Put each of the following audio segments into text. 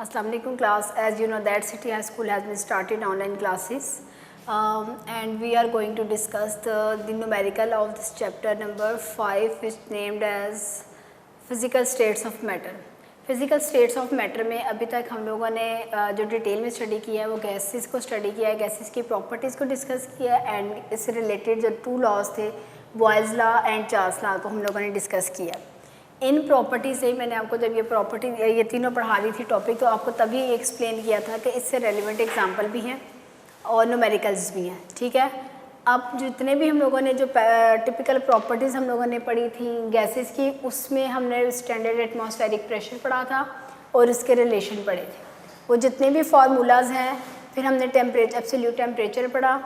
Assalamu alaikum class. As you know that City High School has been started online classes and we are going to discuss the numerical of this chapter number 5 which named as Physical States of Matter. Physical states of matter में अभी तक हम लोगों ने जो detail में study किया है वो गैसेस को स्टडी किया है, गैसेस की प्रॉपर्टीज़ को डिस्कस किया है एंड इससे रिलेटेड जो टू लॉज थे boys law and Charles law को हम लोगों ने डिस्कस किया। इन प्रॉपर्टी से मैंने आपको जब ये प्रॉपर्टी ये तीनों पढ़ा रही थी टॉपिक तो आपको तभी एक्सप्लेन किया था कि इससे रेलिवेंट एग्जांपल भी हैं और न्यूमेरिकल्स भी हैं। ठीक है, अब जितने भी हम लोगों ने जो टिपिकल प्रॉपर्टीज़ हम लोगों ने पढ़ी थी गैसेस की, उसमें हमने स्टैंडर्ड एटमॉस्फेरिक प्रेशर पढ़ा था और इसके रिलेशन पढ़े थे। वो जितने भी फार्मूलाज हैं, फिर हमने टेम्परेचर एब्सोल्यूट टेम्परेचर पढ़ा,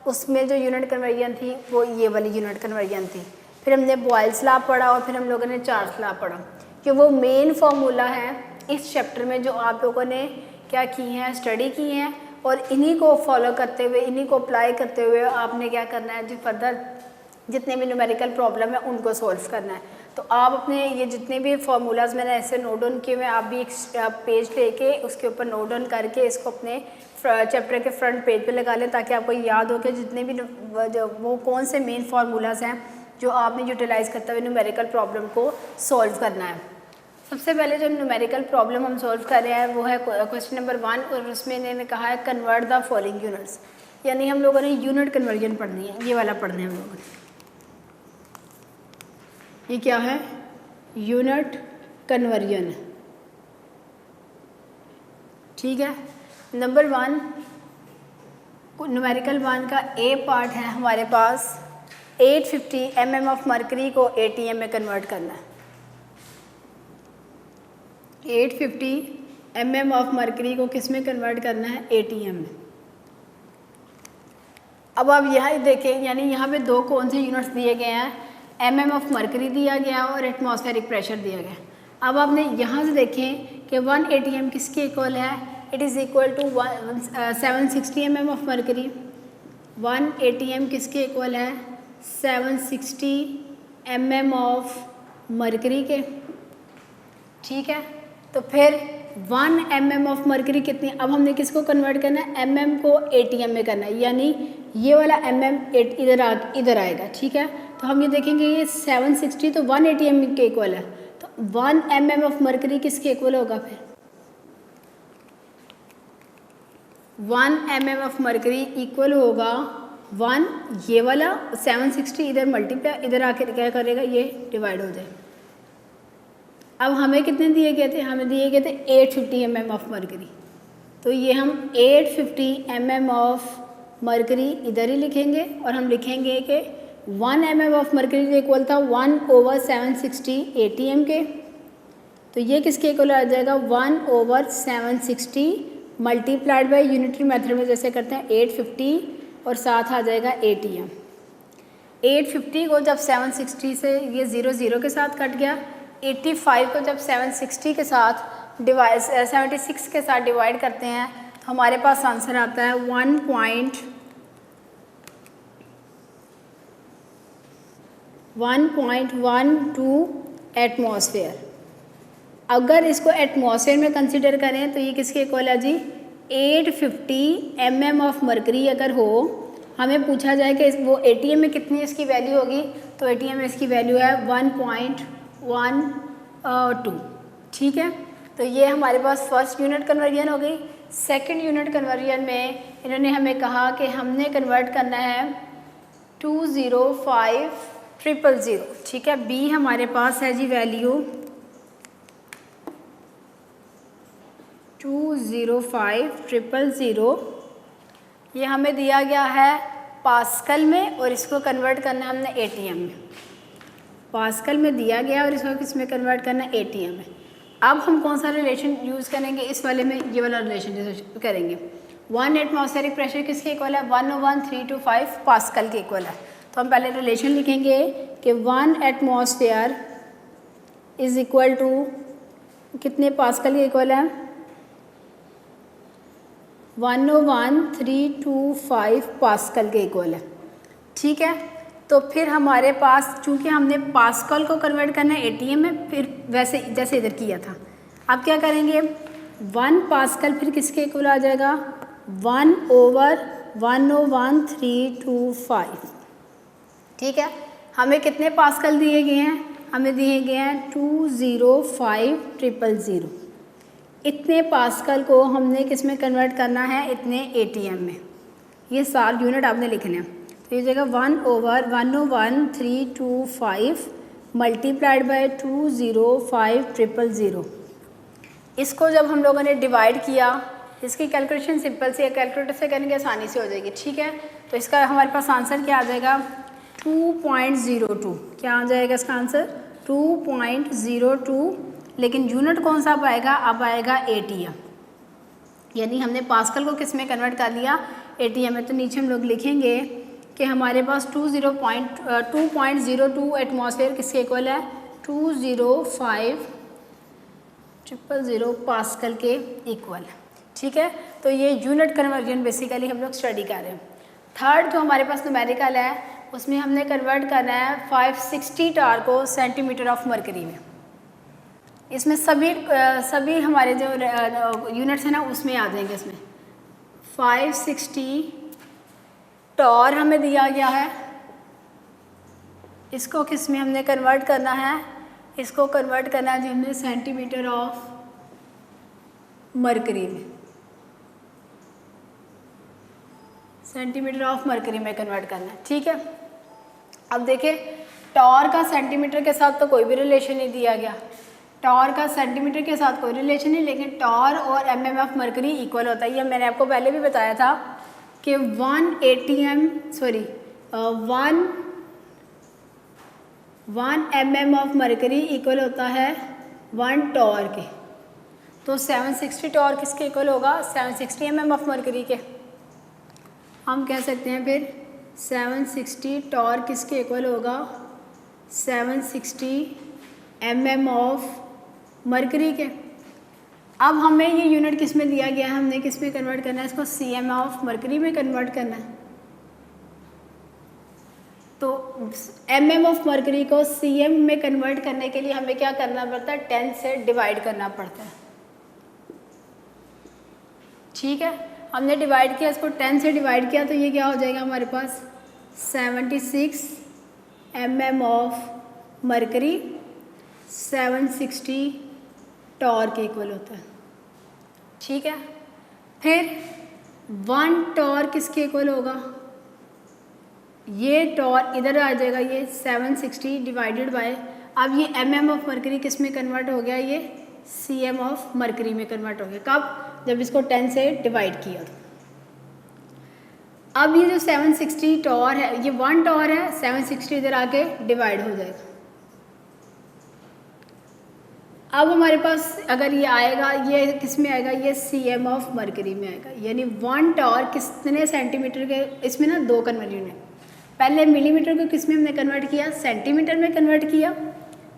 उसमें जो यूनिट कन्वर्जन थी वो ये वाली यूनिट कन्वर्जन थी। फिर हमने बॉयल्स लॉ पढ़ा और फिर हम लोगों ने चार्ल्स लॉ पढ़ा कि वो मेन फार्मूला है इस चैप्टर में जो आप लोगों ने क्या की हैं, स्टडी की हैं और इन्हीं को फॉलो करते हुए, इन्हीं को अप्लाई करते हुए आपने क्या करना है, जो फर्दर जितने भी न्यूमेरिकल प्रॉब्लम है उनको सॉल्व करना है। तो आप अपने ये जितने भी फार्मूलाज मैंने ऐसे नोट डाउन किए हुए, आप भी एक पेज लेके उसके ऊपर नोट डाउन करके इसको अपने चैप्टर के फ्रंट पेज पे लगा लें ताकि आपको याद हो कि जितने भी जो वो कौन से मेन फार्मूलाज हैं जो आपने यूटिलाइज़ करते हुए न्यूमेरिकल प्रॉब्लम को सॉल्व करना है। सबसे पहले जो न्यूमेरिकल प्रॉब्लम हम सॉल्व कर रहे हैं वो है क्वेश्चन नंबर 1 और उसमें इन्होंने कहा है कन्वर्ट द फॉलोइंग यूनिट्स, यानी हम लोगों ने यूनिट कन्वर्जन पढ़नी है, ये वाला पढ़ना है हम लोगों ने। ये क्या है? Unit conversion. ठीक है, नंबर 1 न्यूमेरिकल 1 का ए पार्ट है हमारे पास 850 mm ऑफ मरकरी को ATM में कन्वर्ट करना है। 850 mm ऑफ मरकरी को किस में कन्वर्ट करना है? ATM में। अब आप यहाँ देखें, यानी यहाँ पे दो कौन से यूनिट्स दिए गए हैं, mm ऑफ मरकरी दिया गया और एटमॉस्फेरिक प्रेशर दिया गया। अब आपने यहाँ से देखें कि 1 ATM किसके इक्वल है? It is equal to 760 mm of mercury. 1 ATM किसके इक्वल है? 760 mm ऑफ मरकरी के। ठीक है, तो फिर 1 mm ऑफ मरकरी कितनी? अब हमने किसको कन्वर्ट करना है? mm को ATM में करना है, यानी ये वाला mm इधर आएगा। ठीक है, तो हम ये देखेंगे ये 760 तो 1 ATM के इक्वल है, तो 1 mm ऑफ मरकरी किसके इक्वल होगा? फिर 1 mm ऑफ मरकरी इक्वल होगा 1, ये वाला 760 इधर मल्टीप्लाई इधर आकर क्या करेगा, ये डिवाइड हो जाएगा। अब हमें कितने दिए गए थे? हमें दिए गए थे 850 mm ऑफ मरकरी, तो ये हम 850 mm ऑफ मरकरी इधर ही लिखेंगे और हम लिखेंगे कि 1 mm ऑफ मरकरी इक्वल था 1/760 ATM के, तो ये किसके इक्वल आ जाएगा? 1/760 मल्टीप्लाइड बाई यूनिटरी मेथड में जैसे करते हैं 850 और साथ आ जाएगा ATM। 850 को जब 760 से ये 0 के साथ कट गया, 85 को जब 760 के साथ 76 के साथ डिवाइड करते हैं तो हमारे पास आंसर आता है 1.12 एटमॉस्फेयर। अगर इसको एटमॉस्फेयर में कंसिडर करें तो ये किसके इक्वल है जी? 850 mm ऑफ मरकरी अगर हो, हमें पूछा जाए कि वो ATM में कितनी इसकी वैल्यू होगी, तो ATM में इसकी वैल्यू है 1.12। ठीक है, तो ये हमारे पास फर्स्ट यूनिट कन्वर्जन हो गई। सेकंड यूनिट कन्वर्जन में इन्होंने हमें कहा कि हमने कन्वर्ट करना है 205000। ठीक है, B हमारे पास है जी वैल्यू 205000, ये हमें दिया गया है पास्कल में और इसको कन्वर्ट करना है हमने ATM में। पास्कल में दिया गया और इसको किस में कन्वर्ट करना है? ATM में। अब हम कौन सा रिलेशन यूज़ करेंगे इस वाले में? ये वाला रिलेशन करेंगे। 1 एटमॉस्फेरिक प्रेशर किसके इक्वल है? 1/325 पास्कल के इक्वल है। तो हम पहले रिलेशन लिखेंगे कि 1 एटमॉस्फेयर इज़ इक्वल टू कितने पास्कल के इक्वल है? 1/325 पास्कल के इक्वल है। ठीक है, तो फिर हमारे पास चूँकि हमने पास्कल को कन्वर्ट करना है ATM में, फिर वैसे जैसे इधर किया था, अब क्या करेंगे? 1 पास्कल फिर किसके इक्वल आ जाएगा 1/101325। ठीक है, हमें कितने पास्कल दिए गए हैं, हमें दिए गए हैं 205000। इतने पास्कल को हमने किस में कन्वर्ट करना है, इतने ATM में। ये सारे यूनिट आपने लिखने हैं। तो ये जगह 1/101325 मल्टीप्लाइड बाय 205000। इसको जब हम लोगों ने डिवाइड किया, इसकी कैलकुलेशन सिंपल सी है, कैलकुलेटर से करेंगे आसानी से हो जाएगी। ठीक है, तो इसका हमारे पास आंसर क्या आ जाएगा 2.02। क्या आ जाएगा इसका आंसर 2.02। लेकिन यूनिट कौन सा अब आएगा, अब आएगा ATM, यानी हमने पास्कल को किस में कन्वर्ट कर लिया, ATM में। तो नीचे हम लोग लिखेंगे कि हमारे पास 2.02 एटमॉस्फेयर किसके इक्वल है 205000 पास्कल के इक्वल। ठीक है, तो ये यूनिट कन्वर्जन बेसिकली हम लोग स्टडी कर रहे हैं। थर्ड जो हमारे पास न्यूमेरिकल है, उसमें हमने कन्वर्ट करना है 560 टार को सेंटीमीटर ऑफ मरकरी में। इसमें सभी हमारे जो यूनिट्स हैं ना उसमें आ जाएंगे। इसमें 560 टॉर हमें दिया गया है, इसको किस में हमने कन्वर्ट करना है, इसको कन्वर्ट करना है जी हमने सेंटीमीटर ऑफ मरकरी में, सेंटीमीटर ऑफ मरकरी में कन्वर्ट करना है। ठीक है, अब देखिए टॉर का सेंटीमीटर के साथ तो कोई भी रिलेशन नहीं दिया गया, टॉर का सेंटीमीटर के साथ कोई रिलेशन नहीं, लेकिन टॉर और mm ऑफ मरकरी इक्वल होता है। ये मैंने आपको पहले भी बताया था कि 1 mm ऑफ मरकरी इक्वल होता है 1 टॉर के। तो 760 टॉर किसके इक्वल होगा, 760 mm ऑफ मरकरी के। हम कह सकते हैं फिर 760 टॉर किसके इक्वल होगा 760 mm ऑफ मरकरी के। अब हमें ये यूनिट किस में दिया गया है, हमने किस में कन्वर्ट करना है, इसको cm ऑफ मरकरी में कन्वर्ट करना है। तो mm ऑफ मरकरी को cm में कन्वर्ट करने के लिए हमें क्या करना पड़ता है, 10 से डिवाइड करना पड़ता है। ठीक है, हमने डिवाइड किया, इसको 10 से डिवाइड किया, तो ये क्या हो जाएगा हमारे पास 76 mm ऑफ मरकरी 760 टॉर के इक्वल होता है। ठीक है, फिर 1 टॉर किसके इक्वल होगा, ये टॉर इधर आ जाएगा, ये 760 डिवाइडेड बाय, अब ये mm ऑफ मरकरी किस में कन्वर्ट हो गया, ये cm ऑफ मरकरी में कन्वर्ट हो गया। कब, जब इसको 10 से डिवाइड किया। तो अब ये जो 760 टॉर है, ये 1 टॉर है, 760 इधर आके डिवाइड हो जाएगा। अब हमारे पास अगर ये आएगा, ये किस में आएगा, ये cm ऑफ मरकरी में आएगा, यानी 1 टॉर कितने सेंटीमीटर के, इसमें ना 2 कन्वर्जन है। पहले मिलीमीटर को किस में हमने कन्वर्ट किया, सेंटीमीटर में कन्वर्ट किया,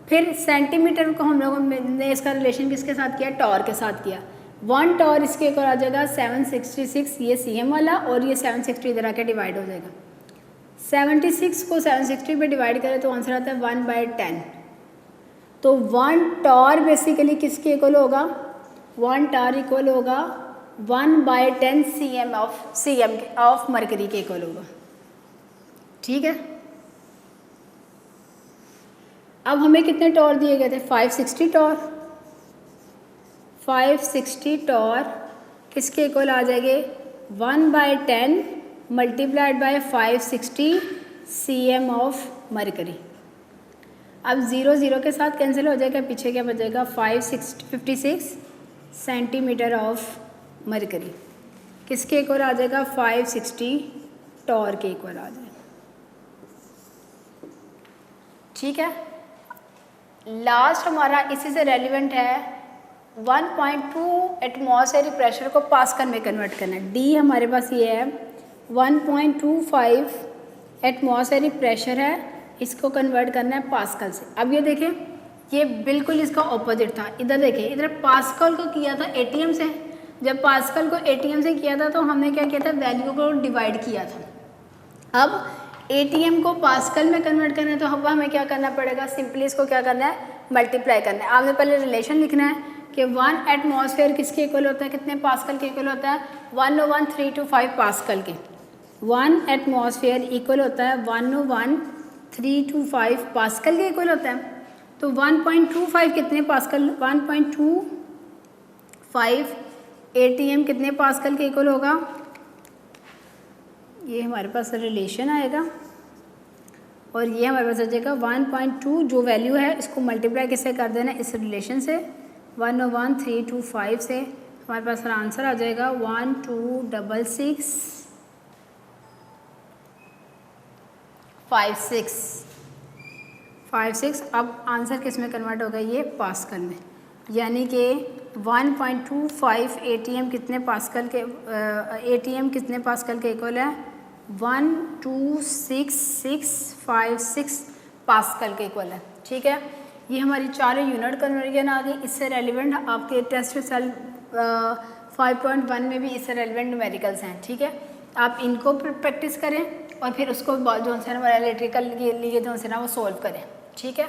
फिर सेंटीमीटर को हम लोगों ने इसका रिलेशन किसके साथ किया, टॉर के साथ किया। 1 टॉर इसके ऊपर आ जाएगा 766, ये cm वाला, और ये 760 इधर आके डिवाइड हो जाएगा। 76 को 760 पे डिवाइड करें तो आंसर आता है 1/10। तो 1 टॉर बेसिकली किसके इक्वल होगा, 1 टॉर इक्वल होगा 1/10 cm ऑफ मरकरी के इक्वल होगा। ठीक है, अब हमें कितने टॉर दिए गए थे, 560 टॉर। 560 टॉर किसके इक्वल आ जाएंगे 1/10 multiplied by 560 cm of mercury. अब 0 0 के साथ कैंसिल हो जाएगा, पीछे क्या बचेगा 56 सेंटीमीटर ऑफ मरकरी किसके इक्वल आ जाएगा 560 टॉर के इक्वल आ जाएगा। ठीक है, लास्ट हमारा इसी से रेलिवेंट है 1.2 एटमॉस्फेरिक प्रेशर को पास्कल में कन्वर्ट करना है। डी हमारे पास ये है 1.25 एटमॉस्फेरिक प्रेशर है, इसको कन्वर्ट करना है पास्कल से। अब ये देखें, ये बिल्कुल इसका ऑपोजिट था। इधर देखिए, इधर पास्कल को किया था एटीएम से। जब पास्कल को एटीएम से किया था तो हमने क्या किया था, वैल्यू को डिवाइड किया था। अब एटीएम को पास्कल में कन्वर्ट करना है तो अब हमें क्या करना पड़ेगा, सिंपली इसको क्या करना है, मल्टीप्लाई करना है। आपने पहले रिलेशन लिखना है कि 1 एटमॉस्फेयर किसके इक्वल होता है, कितने पास्कल के इक्वल होता है, 101,325 पास्कल के। 1 एटमॉस्फेयर इक्वल होता है 101,325 पास्कल के इक्वल होता है। तो 1.25 कितने पास्कल, 1.25 ATM कितने पास्कल के इक्वल होगा, ये हमारे पास रिलेशन आएगा और ये हमारे पास आ जाएगा 1.2 जो वैल्यू है इसको मल्टीप्लाई किससे कर देना, इस रिलेशन से 101,325 से हमारे पास आंसर आ जाएगा 126656। अब आंसर किस में कन्वर्ट होगा, ये पास्कल में, यानी कि 1.25 ATM कितने पास्कल के ATM कितने पास्कल के इक्वल है, 1266656 पास्कल के इक्वल है। ठीक है, ये हमारी चारों यूनिट कन्वर्जन आ गई। इससे रेलिवेंट आपके टेस्ट रिजल्ट 5.1 में भी इससे रेलिवेंट न्यूमेरिकल्स हैं। ठीक है, आप इनको प्रैक्टिस करें और फिर उसको जो है ना इलेक्ट्रिकल के लिए जो है ना वो सॉल्व करें। ठीक है,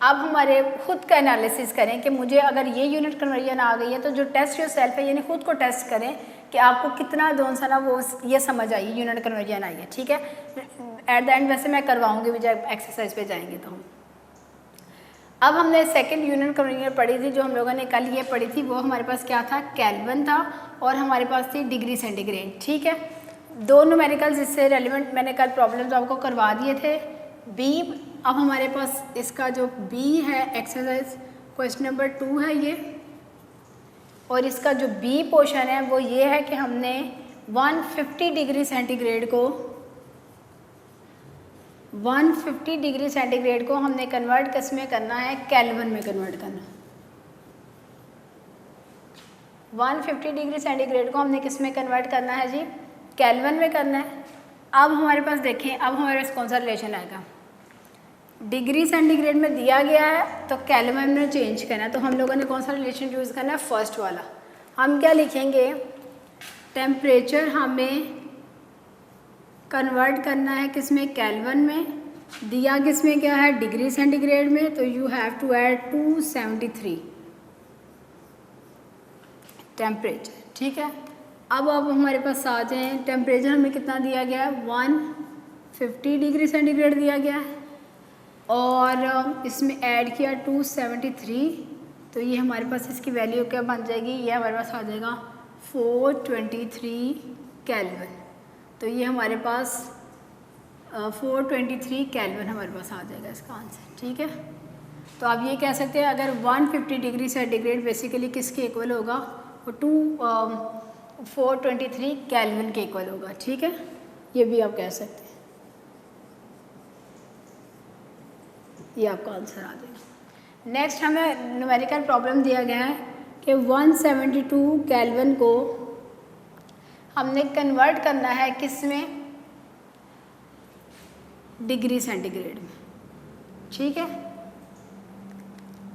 अब हमारे खुद का एनालिसिस करें कि मुझे अगर ये यूनिट कन्वर्जन आ गई है तो जो टेस्ट योर सेल्फ है यानी खुद को टेस्ट करें कि आपको कितना जो है ना वो ये समझ आई, यूनिट कन्वर्जन आई है। ठीक है, एट द एंड वैसे मैं करवाऊंगी भी जब एक्सरसाइज पे जाएंगे तो हम। अब हमने सेकंड यूनिट कन्वर्जन पढ़ी थी, जो हम लोगों ने कल ये पढ़ी थी, वो हमारे पास क्या था, केल्विन था और हमारे पास थी डिग्री सेंटीग्रेड। ठीक है, दो न्यूमेरिकल्स इससे रेलिवेंट मैंने कल प्रॉब्लम्स आपको करवा दिए थे। बी, अब हमारे पास इसका जो बी है एक्सरसाइज क्वेश्चन नंबर 2 है ये, और इसका जो बी पोर्शन है वो ये है कि हमने 150 डिग्री सेंटीग्रेड को 150 डिग्री सेंटीग्रेड को हमने कन्वर्ट किस में करना है, केल्विन में कन्वर्ट करना। 150 डिग्री सेंटीग्रेड को हमने किस में कन्वर्ट करना है जी, केल्विन में करना है। अब हमारे पास देखें, अब हमारे पास कौन सा रिलेशन आएगा, डिग्री सेंटीग्रेड में दिया गया है तो केल्विन में चेंज करना है, तो हम लोगों ने कौन सा रिलेशन यूज़ करना है, फर्स्ट वाला। हम क्या लिखेंगे, टेम्परेचर हमें कन्वर्ट करना है किस में, केल्विन में, दिया किस में क्या है, डिग्री सेंटीग्रेड में, तो you have to add 273 temperature. ठीक है, अब हमारे पास आ जाएं, टेम्परेचर हमें कितना दिया गया है, 150 डिग्री सेंटीग्रेड दिया गया है और इसमें ऐड किया 273, तो ये हमारे पास इसकी वैल्यू क्या बन जाएगी, ये हमारे पास आ जाएगा 423 केल्विन। तो ये हमारे पास 423 केल्विन हमारे पास आ जाएगा इसका आंसर। ठीक है, तो आप ये कह सकते हैं अगर 150 डिग्री सेंटीग्रेड बेसिकली किसके इक्वल होगा, वो 423 केल्विन के इक्वल होगा। ठीक है, ये भी आप कह सकते हैं, ये आपका आंसर आ जाएगा। नेक्स्ट हमें न्यूमेरिकल प्रॉब्लम दिया गया है कि 172 केल्विन को हमने कन्वर्ट करना है किस में, डिग्री सेंटीग्रेड में। ठीक है,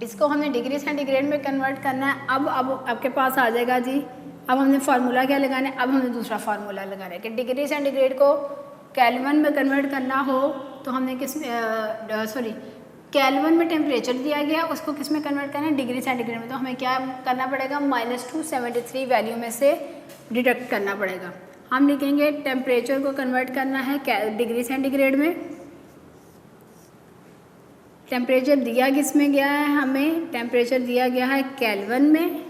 इसको हमने डिग्री सेंटीग्रेड में कन्वर्ट करना है। अब आपके पास आ जाएगा जी, अब हमने फार्मूला क्या लगाना है, अब हमने दूसरा फार्मूला लगाना है कि डिग्री सेंटीग्रेड को केल्विन में कन्वर्ट करना हो तो हमने किस में केल्विन में टेम्परेचर दिया गया उसको किस में कन्वर्ट करना है, डिग्री सेंटीग्रेड में, तो हमें क्या करना पड़ेगा, -273 वैल्यू में से डिडक्ट करना पड़ेगा। हम लिखेंगे टेम्परेचर को कन्वर्ट करना है डिग्री सेंटीग्रेड में, टेम्परेचर दिया किस में गया है, हमें टेम्परेचर दिया गया है केल्विन में,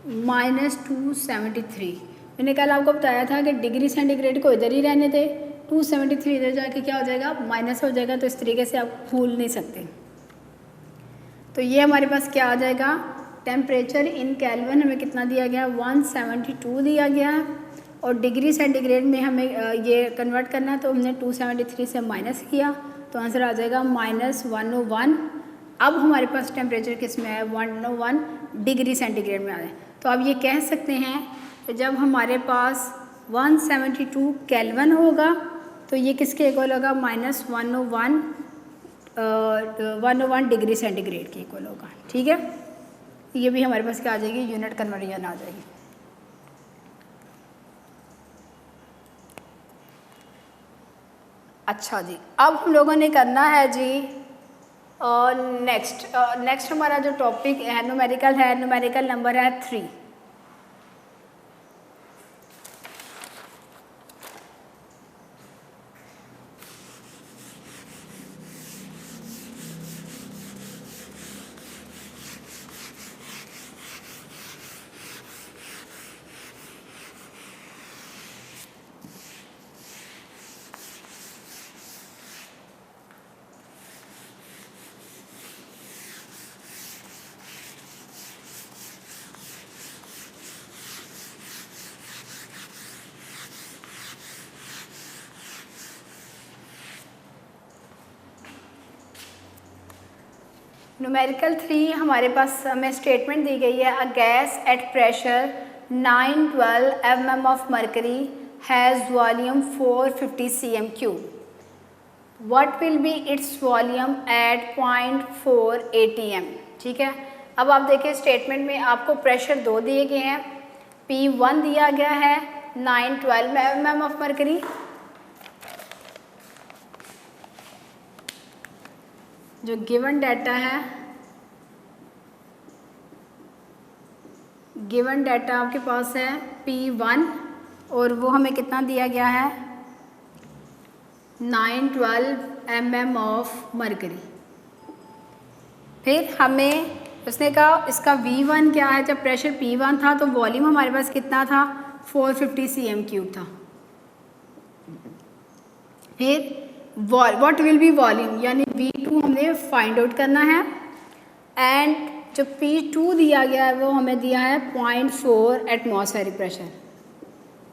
-273। मैंने कल आपको बताया था कि डिग्री सेंटीग्रेड को इधर ही रहने थे, 273 इधर जाके क्या हो जाएगा, माइनस हो जाएगा, तो इस तरीके से आप भूल नहीं सकते। तो ये हमारे पास क्या आ जाएगा, टेम्परेचर इन केल्विन हमें कितना दिया गया, 172 दिया गया है और डिग्री सेंटीग्रेड में हमें ये कन्वर्ट करना है, तो हमने 273 से माइनस किया तो आंसर आ जाएगा -101। अब हमारे पास टेम्परेचर किस में है, 101 डिग्री सेंटीग्रेड में आ जाए। तो आप ये कह सकते हैं कि जब हमारे पास 172 केल्विन होगा तो ये किसके इक्वल होगा, -101 डिग्री सेंटीग्रेड के इक्वल होगा। ठीक है, ये भी हमारे पास क्या आ जाएगी, यूनिट कन्वर्जन आ जाएगी। अच्छा जी, अब हम लोगों ने करना है जी नेक्स्ट हमारा जो टॉपिक है न्यूमेरिकल नंबर है 3। न्यूमेरिकल 3 हमारे पास हमें स्टेटमेंट दी गई है, a gas at pressure 912 mm of mercury has volume 450 cm3। What will be its volume at 0.4 atm। ठीक है, अब आप देखिए स्टेटमेंट में आपको प्रेशर 2 दिए गए हैं, P1 दिया गया है 912 mm ऑफ मर्करी, जो गिवन डाटा है, गिवन डाटा आपके पास है P1 और वो हमें कितना दिया गया है 912 mm ऑफ मर्करी। फिर हमें उसने कहा इसका V1 क्या है, जब प्रेशर P1 था तो वॉल्यूम हमारे पास कितना था 450 cm3 था। फिर व्हाट विल बी वॉल्यूम यानी V2 हमने फाइंड आउट करना है, एंड जो P2 दिया गया है वो हमें दिया है 0.4 एटमॉस्फेरिक प्रेशर।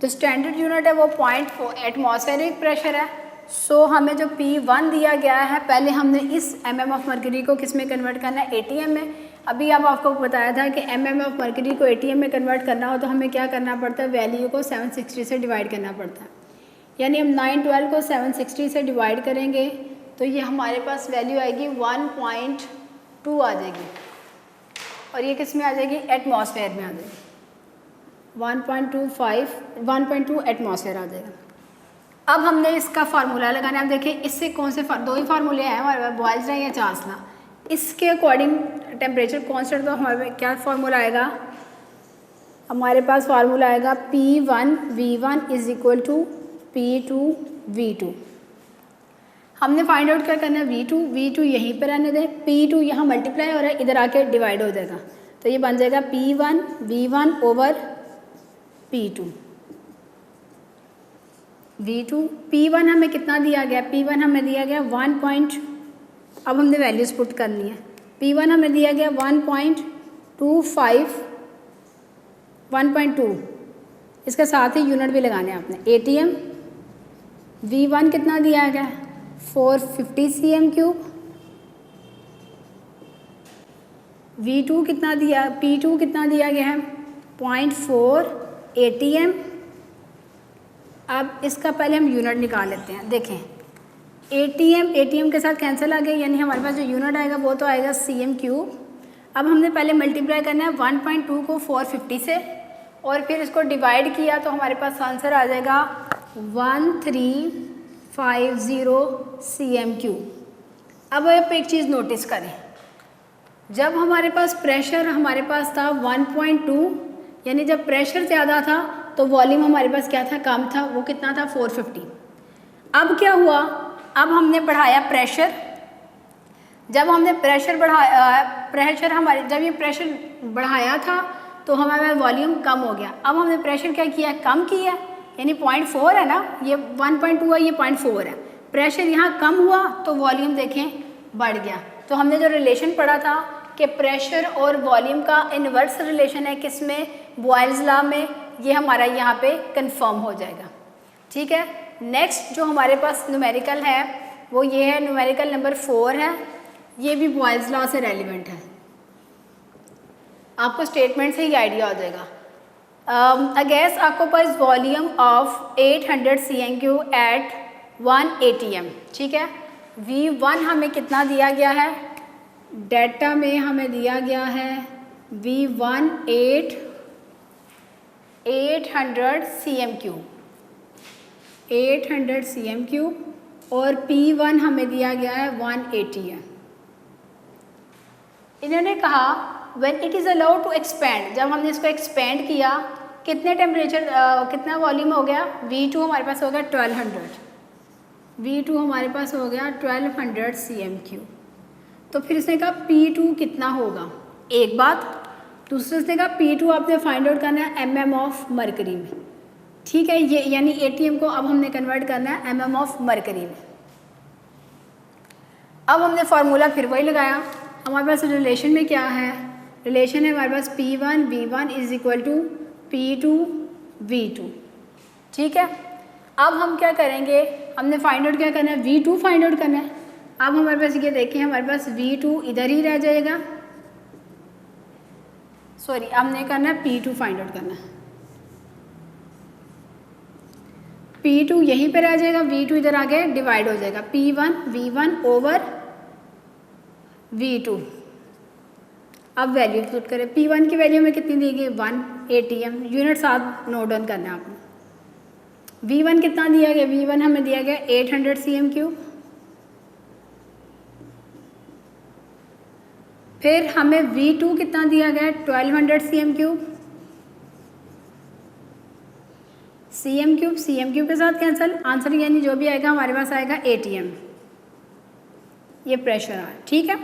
तो स्टैंडर्ड यूनिट है वो 0.4 एटमॉस्फेरिक प्रेशर है। सो हमें जो P1 दिया गया है, पहले हमने इस mm ऑफ मर्करी को किस में कन्वर्ट करना है, ATM में। अभी अब आपको बताया था कि mm ऑफ मर्करी को ATM में कन्वर्ट करना हो तो हमें क्या करना पड़ता है, वैल्यू को 760 से डिवाइड करना पड़ता है। यानी हम 912 को 760 से डिवाइड करेंगे तो ये हमारे पास वैल्यू आएगी 1.2 आ जाएगी, और ये किस में आ जाएगी, एटमॉस्फेयर में आ जाएगी, 1.2 एटमॉस्फेयर आ जाएगा। अब हमने इसका फार्मूला लगाना है। अब देखिए इससे कौन से दो ही फार्मूले हैं हमारे पास, बॉयल्स या चार्ल्स। इसके अकॉर्डिंग टेम्परेचर कॉन्स्टेंट तो हमारे क्या फार्मूला आएगा, हमारे पास फार्मूला आएगा P1 V1 is equal to P2 V2। हमने फाइंड आउट क्या करना है, V2 यहीं पर रहने दें, P2 यहाँ मल्टीप्लाई हो रहा है, इधर आके डिवाइड हो जाएगा, तो ये बन जाएगा P1 V1 over P2। P1 हमें कितना दिया गया, P1 हमें दिया गया 1. अब हमने वैल्यूज़ पुट करनी है। P1 हमें दिया गया 1.25 1.2, इसके साथ ही यूनिट भी लगाने हैं आपने, ATM। V1 कितना दिया गया, 450 cm3। V2 कितना दिया, P2 कितना दिया गया है 0.4 ATM। अब इसका पहले हम यूनिट निकाल लेते हैं। देखें ATM के साथ कैंसिल आ गया, यानी हमारे पास जो यूनिट आएगा वो तो आएगा cm3। अब हमने पहले मल्टीप्लाई करना है 1.2 को 450 से, और फिर इसको डिवाइड किया तो हमारे पास आंसर आ जाएगा 1350 cm3। अब आप एक चीज़ नोटिस करें, जब हमारे पास प्रेशर हमारे पास था 1.2, यानी जब प्रेशर ज़्यादा था तो वॉल्यूम हमारे पास क्या था, कम था, वो कितना था 450। अब क्या हुआ, अब हमने बढ़ाया प्रेशर। जब हमने प्रेशर जब ये प्रेशर बढ़ाया था तो हमारा वॉल्यूम कम हो गया। अब हमने प्रेशर क्या किया, कम किया, यानी 0.4 है ना, ये 1.2 है, ये 0.4 है। प्रेशर यहाँ कम हुआ तो वॉल्यूम देखें बढ़ गया। तो हमने जो रिलेशन पढ़ा था कि प्रेशर और वॉल्यूम का इन्वर्स रिलेशन है किसमें, बॉयल्स लॉ में, ये हमारा यहाँ पे कंफर्म हो जाएगा। ठीक है, नेक्स्ट जो हमारे पास न्यूमेरिकल है वो ये है, न्यूमेरिकल नंबर 4 है, ये भी बॉयल्स लॉ से रेलिवेंट है। आपको स्टेटमेंट से ही आइडिया हो जाएगा। A gas occupies volume of 800 cm3 at 1 atm। ठीक है, V1 हमें कितना दिया गया है, डाटा में हमें दिया गया है V1 800 cm3 और P1 हमें दिया गया है 1 atm। इन्होंने कहा when it is allowed to expand, जब हमने इसको एक्सपैंड किया कितने टेम्परेचर कितना वॉल्यूम हो गया, V2 हमारे पास हो गया 1200, V2 हमारे पास हो गया 1200 cm3। तो फिर इसने कहा P2 कितना होगा, एक बात। दूसरे उसने कहा P2 आपने फाइंड आउट करना है mm ऑफ मरकरी में, ठीक है, ये यानी ATM को अब हमने कन्वर्ट करना है mm ऑफ मरकरी में। अब हमने फार्मूला फिर वही लगाया, हमारे पास रिलेशन में क्या है, रिलेशन है हमारे पास P1 V1 is equal to P2 V2, ठीक है। अब हम क्या करेंगे, हमने फाइंड आउट क्या करना है, V2 फाइंड आउट करना है। अब हमारे पास ये देखें, हमारे पास V2 इधर ही रह जाएगा, सॉरी हमने करना है P2 फाइंड आउट करना है, P2 यहीं पे रह जाएगा, V2 इधर आगे डिवाइड हो जाएगा, P1 V1 ओवर V2। अब वैल्यू पुट करें, P1 की वैल्यू में कितनी दी गई 1 ATM, यूनिट साथ नोट डाउन करना है आपने। V1 कितना दिया गया, V1 हमें दिया गया 800 cm3। फिर हमें V2 कितना दिया गया 1200 cm3, cm3 के साथ कैंसिल, आंसर यानी जो भी आएगा हमारे पास आएगा ATM, ये प्रेशर है, ठीक है।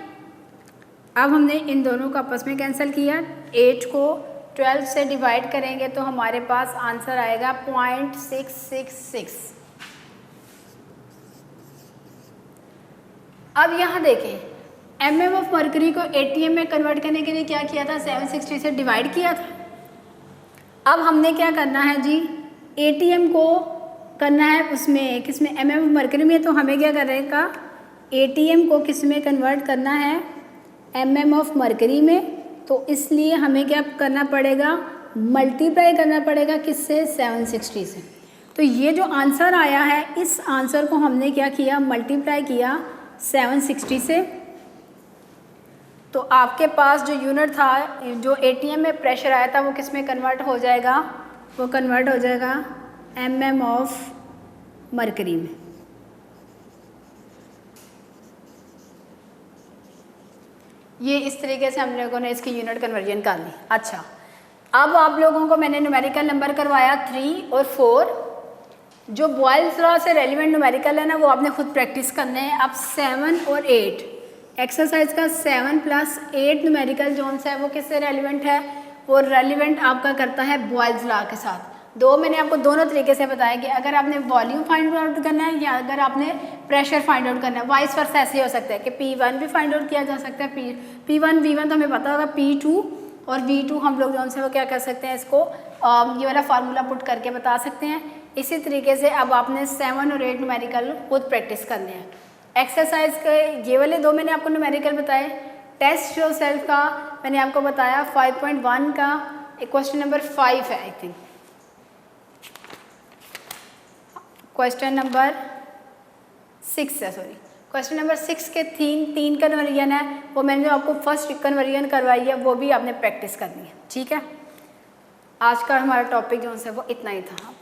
अब हमने इन दोनों को आपस में कैंसिल किया, 8 को 12 से डिवाइड करेंगे तो हमारे पास आंसर आएगा 0.666। अब यहाँ देखें mm ऑफ मरकरी को ATM में कन्वर्ट करने के लिए क्या किया था, 760 से डिवाइड किया था। अब हमने क्या करना है जी, ATM को करना है उसमें किसमें, mm ऑफ मरकरी में, तो हमें क्या करेगा, ATM को किस में कन्वर्ट करना है, mm ऑफ मरकरी में। तो इसलिए हमें क्या करना पड़ेगा, मल्टीप्लाई करना पड़ेगा किससे, 760 से। तो ये जो आंसर आया है, इस आंसर को हमने क्या किया, मल्टीप्लाई किया 760 से। तो आपके पास जो यूनिट था, जो ATM में प्रेशर आया था, वो किस में कन्वर्ट हो जाएगा, वो कन्वर्ट हो जाएगा mm ऑफ मरकरी में। ये इस तरीके से हम लोगों ने इसकी यूनिट कन्वर्जन कर ली। अच्छा, अब आप लोगों को मैंने न्यूमेरिकल नंबर करवाया 3 और 4, जो बॉयल्स लॉ से रेलिवेंट न्यूमेरिकल है ना, वो आपने खुद प्रैक्टिस करने हैं। अब 7 और 8 एक्सरसाइज का 7 + 8 न्यूमेरिकल जोन है वो किससे रेलिवेंट है, वो रेलिवेंट आपका करता है बॉयल्स लॉ के साथ। दो मैंने आपको दोनों तरीके से बताया कि अगर आपने वॉल्यूम फाइंड आउट करना है या अगर आपने प्रेशर फाइंड आउट करना है, वाइस वर्सा ऐसे हो सकता है कि P1 भी फाइंड आउट किया जा सकता है, P1 V1 तो हमें पता होगा, P2 और V2 हम लोग जो वो क्या कर सकते हैं, इसको ये वाला फार्मूला पुट करके बता सकते हैं। इसी तरीके से अब आपने 7 और 8 न्यूमेरिकल खुद प्रैक्टिस करने हैं। एक्सरसाइज के ये वाले दो मैंने आपको न्यूमेरिकल बताए। टेस्ट योर सेल्फ का मैंने आपको बताया 5.1 का क्वेश्चन नंबर 5 है, आई थिंक क्वेश्चन नंबर 6 है, सॉरी क्वेश्चन नंबर 6 के 3 कन्वर्जन है, वो मैंने जो आपको फर्स्ट कन्वर्जन करवाई है वो भी आपने प्रैक्टिस करनी है, ठीक है। आज का हमारा टॉपिक जो है वो इतना ही था।